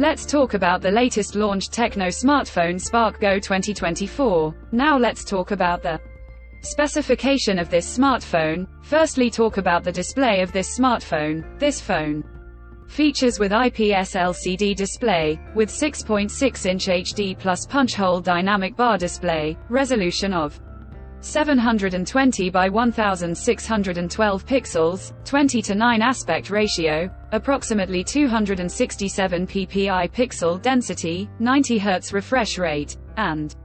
Let's talk about the latest launched TECNO smartphone Spark Go 2024. Now let's talk about the specification of this smartphone. Firstly, talk about the display of this smartphone. This phone features with IPS LCD display, with 6.6-inch HD plus punch-hole dynamic bar display, resolution of 720 by 1612 pixels, 20:9 aspect ratio, approximately 267 ppi pixel density, 90 Hz refresh rate, and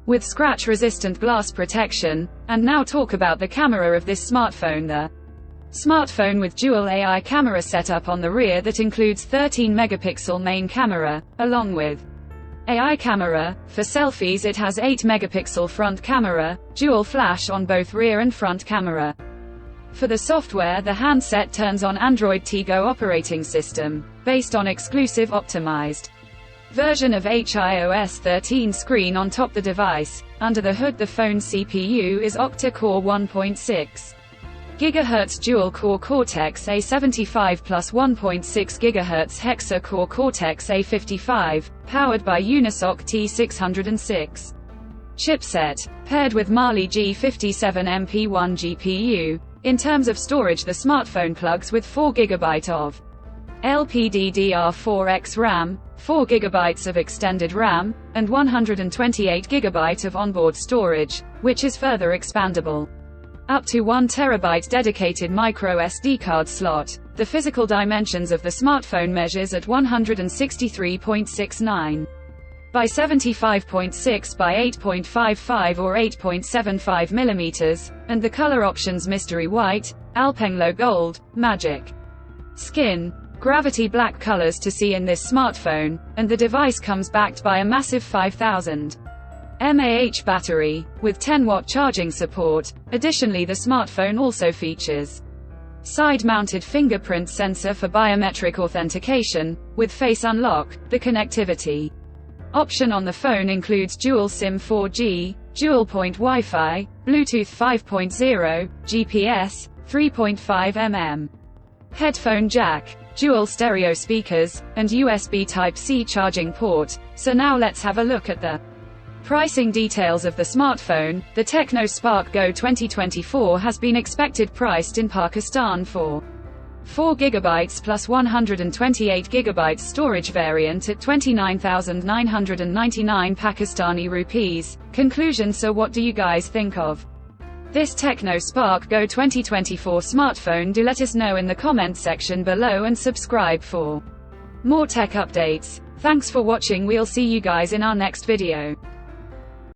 with scratch-resistant glass protection. And now talk about the camera of this smartphone. The smartphone with dual AI camera setup on the rear that includes 13-megapixel main camera, along with AI camera. For selfies it has 8-megapixel front camera, dual flash on both rear and front camera. For the software, the handset turns on Android Go operating system, based on exclusive optimized version of iOS 13 screen on top the device. Under the hood, the phone CPU is octa-core 1.6 GHz dual-core Cortex-A75 plus 1.6 GHz hexa-core Cortex-A55, powered by Unisoc T606 chipset, paired with Mali G57MP1 GPU. In terms of storage, the smartphone plugs with 4 GB of LPDDR4X RAM, 4 GB of extended RAM, and 128 GB of onboard storage, which is further expandable up to 1 TB dedicated micro SD card slot. The physical dimensions of the smartphone measures at 163.69 by 75.6 by 8.55 or 8.75 mm, and the color options mystery white, alpenglow gold, magic skin, gravity black colors to see in this smartphone, and the device comes backed by a massive 5000 mAh battery, with 10-watt charging support. Additionally, the smartphone also features side-mounted fingerprint sensor for biometric authentication, with face unlock. The connectivity option on the phone includes dual SIM 4G, dual-point Wi-Fi, Bluetooth 5.0, GPS, 3.5 mm headphone jack, dual stereo speakers, and USB Type-C charging port. So now let's have a look at the pricing details of the smartphone. The TECNO Spark Go 2024 has been expected priced in Pakistan for 4 GB plus 128 GB storage variant at 29,999 Pakistani rupees. Conclusion: so what do you guys think of this TECNO Spark Go 2024 smartphone? Do let us know in the comments section below and subscribe for more tech updates. Thanks for watching. We'll see you guys in our next video.